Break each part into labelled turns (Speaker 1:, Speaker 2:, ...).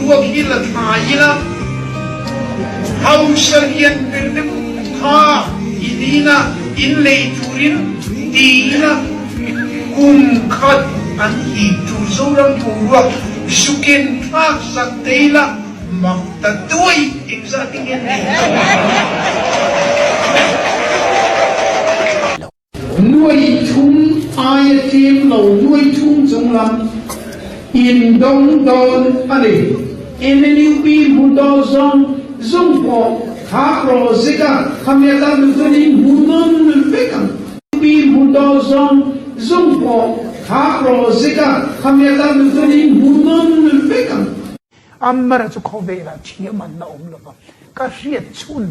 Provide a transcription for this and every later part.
Speaker 1: วกที่ละทายละเฮาเสียนเป็นนึกท่าอีนี่นะอินเลยทุรินดีนะกุมขัดอันอีจูโซรังปูรักสุกินทักสักเตละมักตะด้วยอีกสักทีนี้หน่วยทุ่งไอทีมเราหน่วยทุ่งจงลำอินดงดอนอะไรอินนิวบีมุดอซอนจงพอข้าโรซิกาขมีตานุตัวนี้มุนนเฟกันบีมุดอซอนจงพอข้าโรซิกาขมีตานุตัวนี้มุนนเฟกันอัมมาจุขเวลาเชี่ยมันน่าอมละก็เรียกชุน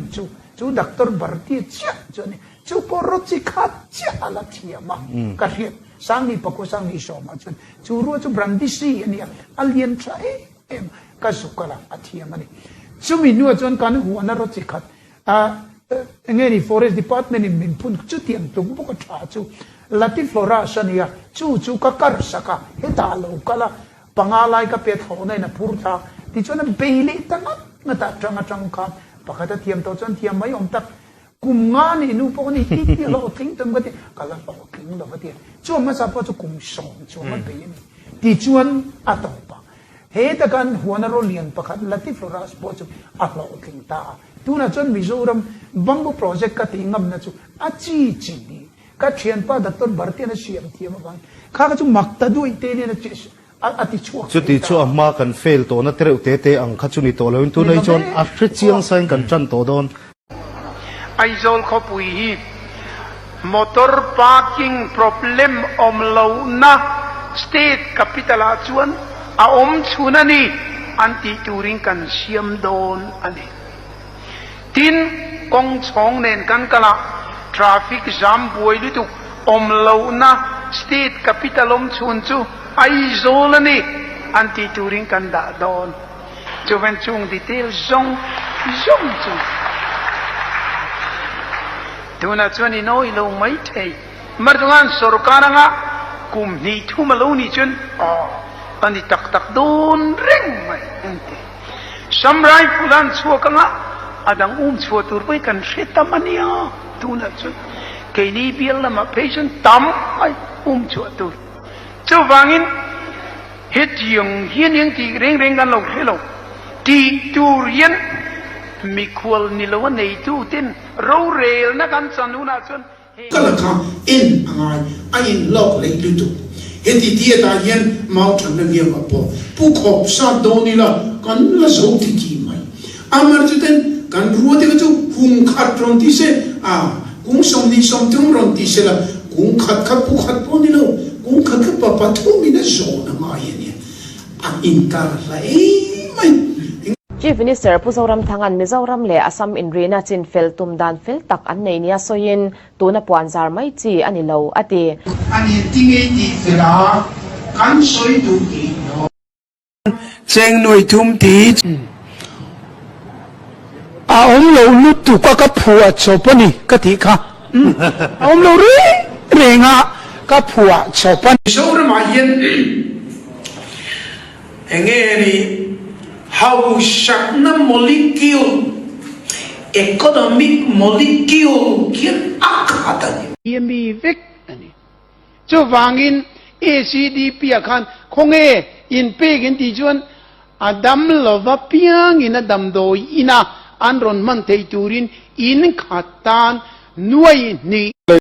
Speaker 1: จูดักตอร์บาร์ตี้เจ้าจนี่จูปรจิขัดเจ้าละเทียมาก็เรียกสังนิปกุสังนิชมาจูรู้จูบรันดิซีอันนี้อัลเลียนใช่ก็สุกละอัเทียมันนี่จูมีนัวจนกันหัวนรจิขัดเงี้ยนี่ forest department นี่มินพุ่นจูเตียงตุงบุกช้าจูลัติฟลอราชันเนี่ยจูก็กระสักเฮตาลูกละปังอะไรก็เปียทอนนะพูดท่าที่จวนเบลีตั้งงั้นแต่จังครับปกติเทียมตัวจนเทียมไม่ยอมตักกุมงานนี่นู่นพวกนี้ที่เราทิ้งตรงกันที่ก็เราทิ้งเราที่จวนมาสับพอจะกุมส่งจวนมันเบลีที่จวนอัตโตปะเฮตกันหัวนรเลียนปกติลัติฟลอราสปอจูอัตเราทิ้งตาดูนะจวนมิโซรัมบัมบูโปรเจกต์ก็ทิ้งงั้นนะจูอาจีนี่ก็เชียนป้าดัตต้นบาร์ตี้นะเชียมเทียมกันข้าก็จูมักตะด้วยเตนี่นะเจส
Speaker 2: จุดที่ชัวมากันเฟลตัวนั่นเตะเตะอังคัจุนิตัวแล้วตัวในจอนอัฟริเซียนไซน์กันจันตัวโดน
Speaker 1: ไอโซลขบุยมอเตอร์พาร์กิ้ง problem อมเลวนะ state capital ชวนอมชวนนี่อันที่จูริงกันเชียมโดนอันนี้ทินกงชงเน้นกันกะละ traffic jam บวยดิตุอมเลวนะ state capital อมชวนจูไอโซลนี่อันที่จูริงกันด่าโดนจูเป็นช่วงดีเทลจงจูดูนะชวนนี่น้อยลงไม่ใช่มาดูงานสุรการงะกุมนี่ทุ่มลูนี่จนอันนี้ตักโดนเร่งไม่อันที่สำหรับผู้นั้นชัวกันละอาดังชัวตัวไปกันเสียตมันเนี่ยดูนะชวนแค่นี้เบี้ยละมาเพชรตั้มไอ้ชัวตัวเจ้าฟังอินเหตุยังเฮียนยังที่เร่งกันเราให้เราที่ตูเรียนมีควรนิลวันในตู้เต้นเราเร็วนักการสนุนส่วนก็ละค่ะอินอะไรอินโลกเลยดูดูเหตุที่ตาเฮียนมาฉันนั่งเยี่ยมกับพ่อผู้ขอบสาดโดนี่ละกันละโซ่ที่จีไหมอามาจุดนั้นกันรู้ที่ก็จะหุ่งขัดรอนที่เสกุ้งสมนี่สมทุ่งรอนที่เสละกุ้งขัดผู้ขัดพ่อนี่ละกุ้งขัดกับปะปะทุ่งนี่นะโซ่นะมาอย่างนี้อินการอะไรไม่
Speaker 3: Chief Minister ผู้เจ้ารำทางอันมิเจ้ารำเล่อสัมอินรีนาจินเฟลตุมดานเฟลตักอันในนี้สยินตัวนับวันจาร์ไม่จีอันนี้เราอดี
Speaker 1: อันนี้ที่ไงที่เวลาการสอยดูดีเจงหน่วยทุ่มทีเราลุตุก็ผัวชอบนี่ก็ที่ค่ะเราเรื่องก็ผัวชอบนี่ชอบมาเย็นเองนี่how shakna molecule economic molecule kian akhatani yemi vek ani cho wangin ACDP akhan khonge in pegin ti chuan adam lova piang in adam do ina anron man thei turin in khatan nuai ni